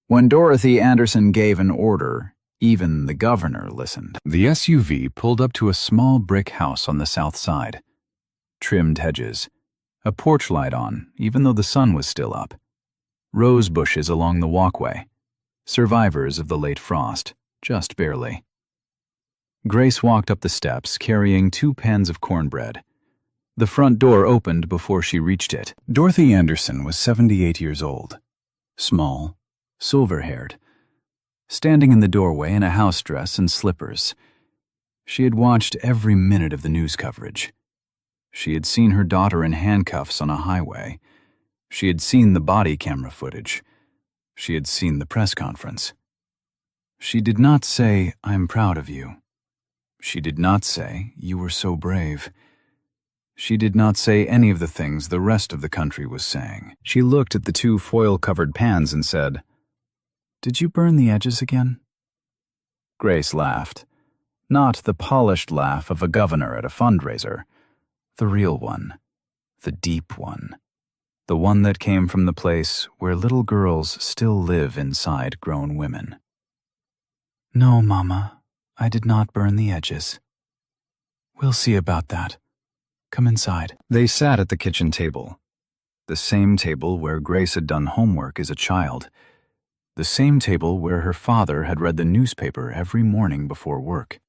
When Dorothy Anderson gave an order, even the governor listened. The SUV pulled up to a small brick house on the south side. Trimmed hedges, a porch light on, even though the sun was still up. Rose bushes along the walkway, survivors of the late frost, just barely. Grace walked up the steps carrying 2 pans of cornbread. The front door opened before she reached it. Dorothy Anderson was 78 years old, small, silver-haired, standing in the doorway in a house dress and slippers. She had watched every minute of the news coverage. She had seen her daughter in handcuffs on a highway. She had seen the body camera footage. She had seen the press conference. She did not say, "I'm proud of you." She did not say, "You were so brave." She did not say any of the things the rest of the country was saying. She looked at the 2 foil-covered pans and said, "Did you burn the edges again?" Grace laughed. Not the polished laugh of a governor at a fundraiser. The real one. The deep one. The one that came from the place where little girls still live inside grown women. "No, Mama, I did not burn the edges." "We'll see about that. Come inside." They sat at the kitchen table. The same table where Grace had done homework as a child. The same table where her father had read the newspaper every morning before work.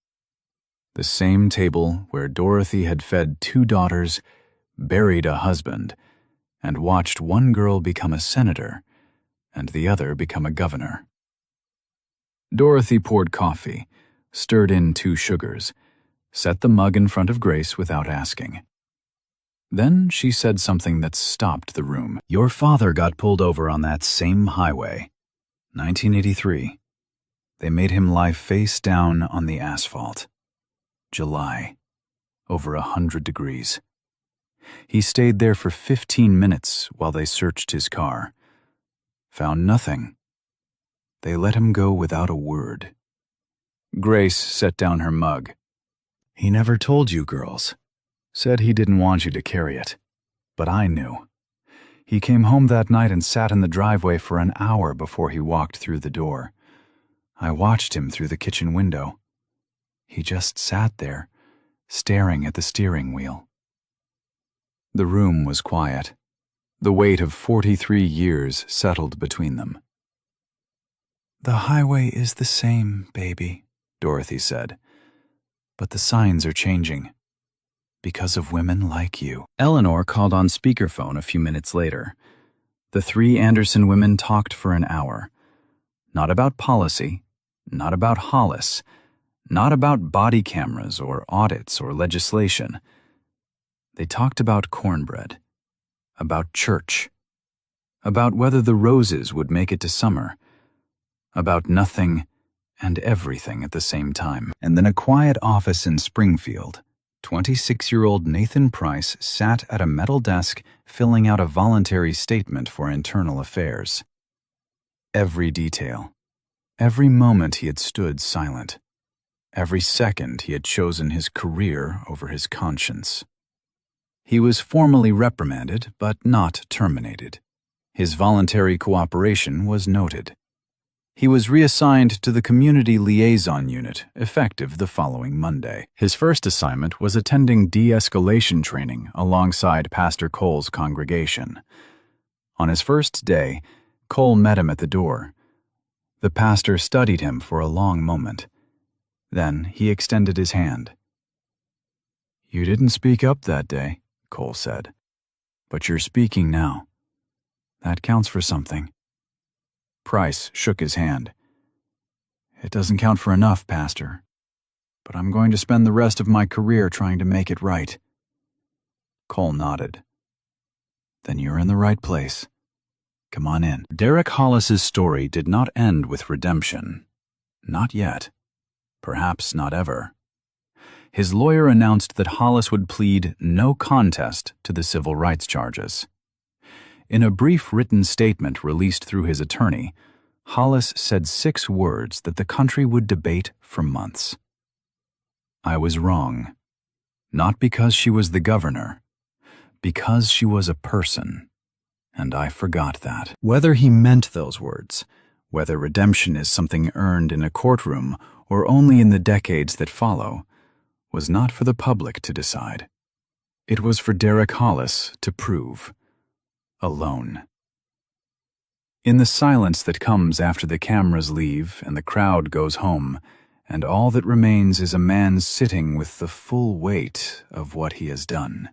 The same table where Dorothy had fed 2 daughters, buried a husband, and watched one girl become a senator and the other become a governor. Dorothy poured coffee, stirred in 2 sugars, set the mug in front of Grace without asking. Then she said something that stopped the room. Your father got pulled over on that same highway. 1983. They made him lie face down on the asphalt. July. Over 100 degrees. He stayed there for 15 minutes while they searched his car. Found nothing. They let him go without a word. Grace set down her mug. He never told you girls. Said he didn't want you to carry it. But I knew. He came home that night and sat in the driveway for an hour before he walked through the door. I watched him through the kitchen window. He just sat there, staring at the steering wheel. The room was quiet. The weight of 43 years settled between them. The highway is the same, baby, Dorothy said. But the signs are changing. Because of women like you. Eleanor called on speakerphone a few minutes later. The three Anderson women talked for an hour. Not about policy, not about Hollis, not about body cameras or audits or legislation. They talked about cornbread, about church, about whether the roses would make it to summer, about nothing and everything at the same time. And in a quiet office in Springfield, 26-year-old Nathan Price sat at a metal desk filling out a voluntary statement for internal affairs. Every detail, every moment he had stood silent, every second he had chosen his career over his conscience. He was formally reprimanded, but not terminated. His voluntary cooperation was noted. He was reassigned to the Community Liaison Unit, effective the following Monday. His first assignment was attending de-escalation training alongside Pastor Cole's congregation. On his first day, Cole met him at the door. The pastor studied him for a long moment. Then he extended his hand. "You didn't speak up that day," Cole said. "But you're speaking now. That counts for something." Price shook his hand. "It doesn't count for enough, Pastor. But I'm going to spend the rest of my career trying to make it right." Cole nodded. "Then you're in the right place. Come on in." Derek Hollis's story did not end with redemption. Not yet. Perhaps not ever. His lawyer announced that Hollis would plead no contest to the civil rights charges. In a brief written statement released through his attorney, Hollis said 6 words that the country would debate for months. "I was wrong. Not because she was the governor, because she was a person, and I forgot that." Whether he meant those words, whether redemption is something earned in a courtroom or only in the decades that follow, was not for the public to decide. It was for Derek Hollis to prove. Alone. In the silence that comes after the cameras leave and the crowd goes home, and all that remains is a man sitting with the full weight of what he has done.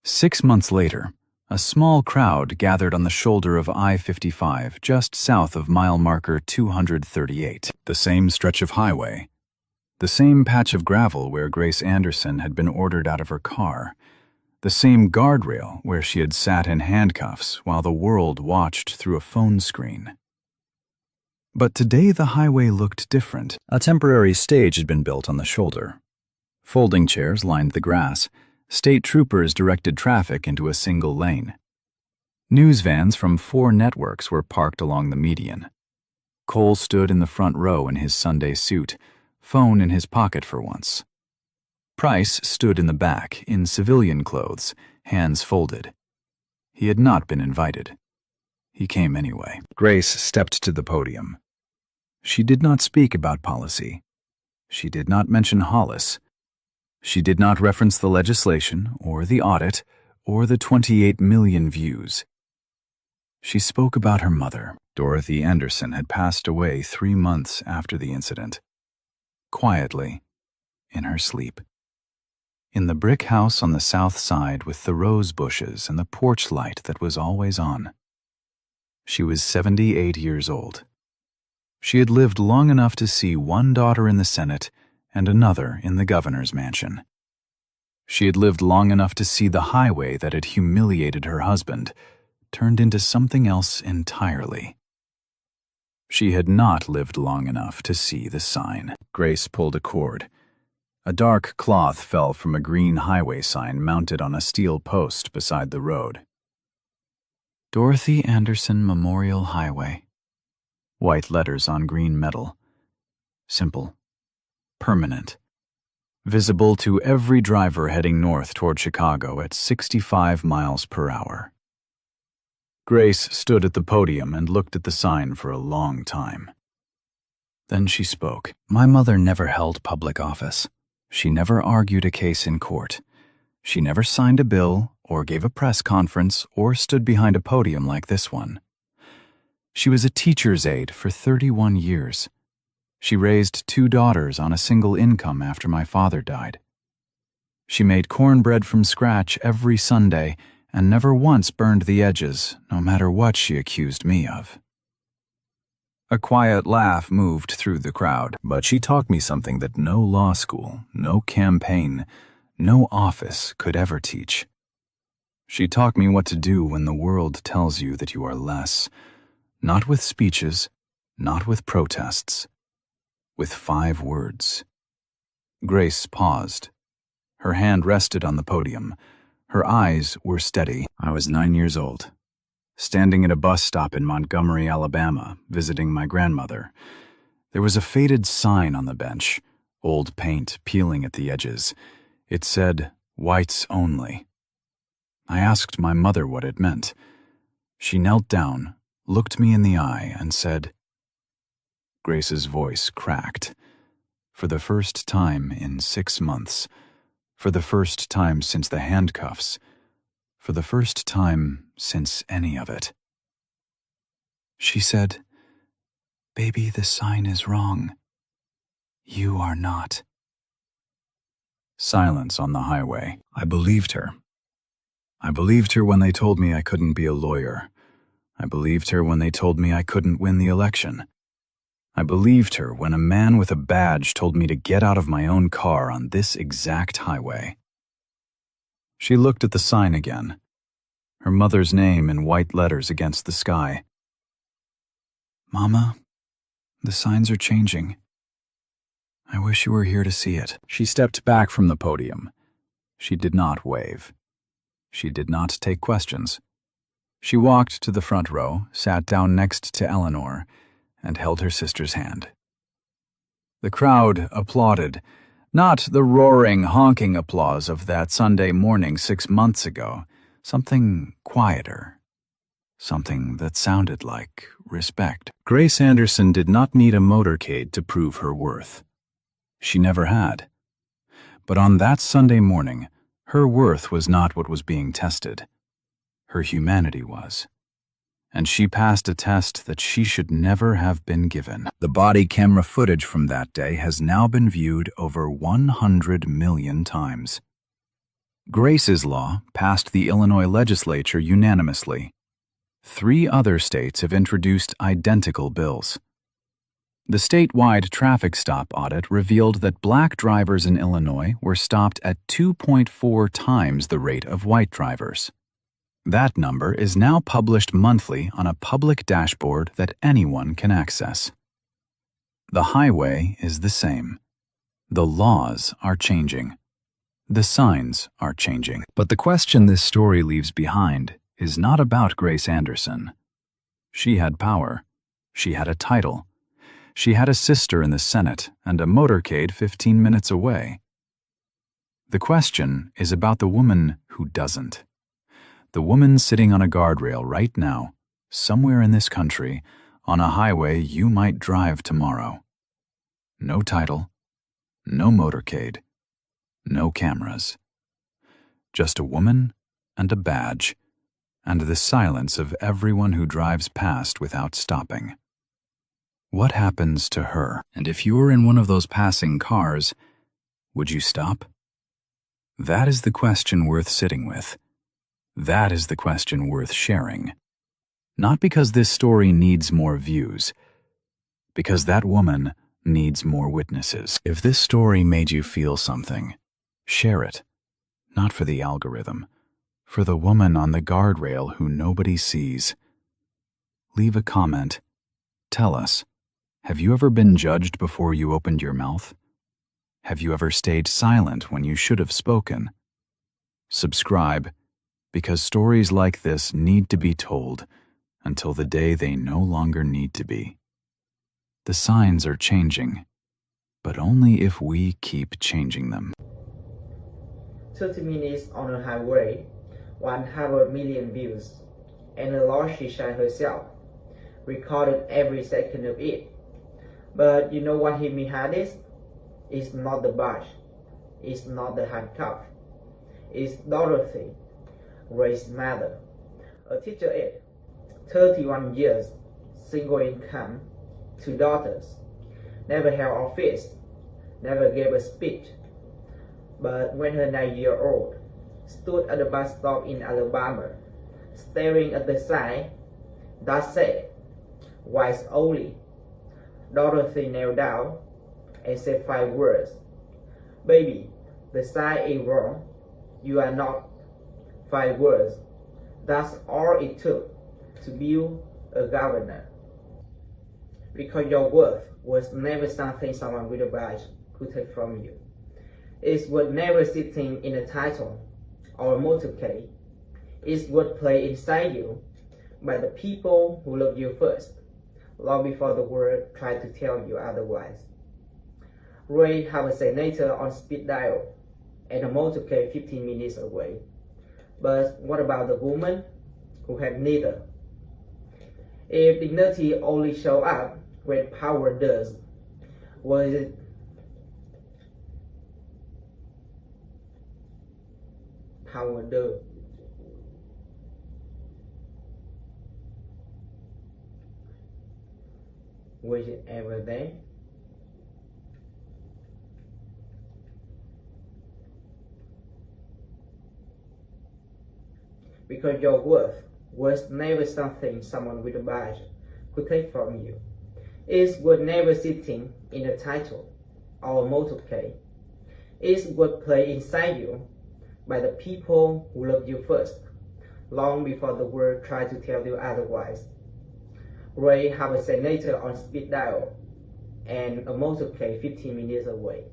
6 months later, a small crowd gathered on the shoulder of I-55 just south of mile marker 238, the same stretch of highway, the same patch of gravel where Grace Anderson had been ordered out of her car, the same guardrail where she had sat in handcuffs while the world watched through a phone screen. But today the highway looked different. A temporary stage had been built on the shoulder. Folding chairs lined the grass. State troopers directed traffic into a single lane. News vans from 4 networks were parked along the median. Cole stood in the front row in his Sunday suit, phone in his pocket for once. Price stood in the back, in civilian clothes, hands folded. He had not been invited. He came anyway. Grace stepped to the podium. She did not speak about policy. She did not mention Hollis. She did not reference the legislation, or the audit, or the 28 million views. She spoke about her mother. Dorothy Anderson had passed away 3 months after the incident. Quietly, in her sleep. In the brick house on the south side with the rose bushes and the porch light that was always on. She was 78 years old. She had lived long enough to see 1 daughter in the Senate and another in the governor's mansion. She had lived long enough to see the highway that had humiliated her husband turned into something else entirely. She had not lived long enough to see the sign. Grace pulled a cord. A dark cloth fell from a green highway sign mounted on a steel post beside the road. Dorothy Anderson Memorial Highway. White letters on green metal. Simple. Permanent. Visible to every driver heading north toward Chicago at 65 miles per hour. Grace stood at the podium and looked at the sign for a long time. Then she spoke. My mother never held public office. She never argued a case in court. She never signed a bill or gave a press conference or stood behind a podium like this one. She was a teacher's aide for 31 years. She raised 2 daughters on a single income after my father died. She made cornbread from scratch every Sunday and never once burned the edges, no matter what she accused me of. A quiet laugh moved through the crowd, but she taught me something that no law school, no campaign, no office could ever teach. She taught me what to do when the world tells you that you are less, not with speeches, not with protests, with 5 words. Grace paused. Her hand rested on the podium. Her eyes were steady. I was 9 years old, standing at a bus stop in Montgomery, Alabama, visiting my grandmother. There was a faded sign on the bench, old paint peeling at the edges. It said, "Whites Only." I asked my mother what it meant. She knelt down, looked me in the eye, and said, Grace's voice cracked. For the first time in 6 months, for the first time since the handcuffs, for the first time since any of it. She said, "Baby, the sign is wrong. You are not." Silence on the highway. I believed her. I believed her when they told me I couldn't be a lawyer. I believed her when they told me I couldn't win the election. I believed her when a man with a badge told me to get out of my own car on this exact highway. She looked at the sign again, her mother's name in white letters against the sky. "Mama, the signs are changing. I wish you were here to see it." She stepped back from the podium. She did not wave. She did not take questions. She walked to the front row, sat down next to Eleanor, and held her sister's hand. The crowd applauded, not the roaring, honking applause of that Sunday morning 6 months ago, something quieter, something that sounded like respect. Grace Anderson did not need a motorcade to prove her worth. She never had. But on that Sunday morning, her worth was not what was being tested. Her humanity was. And she passed a test that she should never have been given. The body camera footage from that day has now been viewed over 100 million times. Grace's law passed the Illinois legislature unanimously. 3 other states have introduced identical bills. The statewide traffic stop audit revealed that black drivers in Illinois were stopped at 2.4 times the rate of white drivers. That number is now published monthly on a public dashboard that anyone can access. The highway is the same. The laws are changing. The signs are changing. But the question this story leaves behind is not about Grace Anderson. She had power. She had a title. She had a sister in the Senate and a motorcade 15 minutes away. The question is about the woman who doesn't. The woman sitting on a guardrail right now, somewhere in this country, on a highway you might drive tomorrow. No title, no motorcade, no cameras. Just a woman and a badge, and the silence of everyone who drives past without stopping. What happens to her? And if you were in one of those passing cars, would you stop? That is the question worth sitting with. That is the question worth sharing. Not because this story needs more views, because that woman needs more witnesses. If this story made you feel something, share it. Not for the algorithm, for the woman on the guardrail who nobody sees. Leave a comment. Tell us, have you ever been judged before you opened your mouth? Have you ever stayed silent when you should have spoken? Subscribe, because stories like this need to be told until the day they no longer need to be. The signs are changing, but only if we keep changing them. 30 minutes on a highway, 100 million views, and the Lord Shisha herself recorded every second of it. But you know what hit me hardest? It's not the badge, it's not the handcuff, it's Dorothy, Ray's mother, a teacher at 31 years, single income, 2 daughters, never held office, never gave a speech. But when her 9-year-old stood at the bus stop in Alabama, staring at the sign that said, "Whites only," Dorothy knelt down and said 5 words. "Baby, the sign is wrong. You are not." 5 words. That's all it took to build a governor. Because your worth was never something someone with a badge could take from you. It was never sitting in a title or a motorcade. It was placed inside you by the people who loved you first, long before the world tried to tell you otherwise. Ray had a senator on speed dial and a motorcade 15 minutes away. But what about the woman who had neither? If dignity only shows up when power does, was it power does? Was it ever there? Because your worth was never something someone with a badge could take from you. It was never sitting in a title or a motorcade. It was placed inside you by the people who loved you first, long before the world tried to tell you otherwise. Ray had a senator on speed dial and a motorcade 15 minutes away.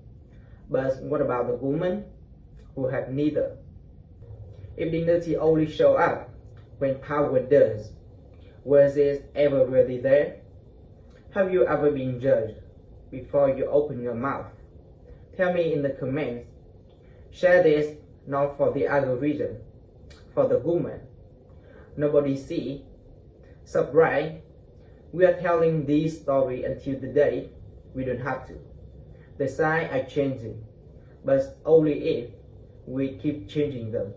But what about the woman who had neither? If dignity only shows up when power does, was it ever really there? Have you ever been judged before you open your mouth? Tell me in the comments. Share this not for the algorithm, for the woman nobody see. Subscribe. We are telling this story until the day we don't have to. The signs are changing, but only if we keep changing them.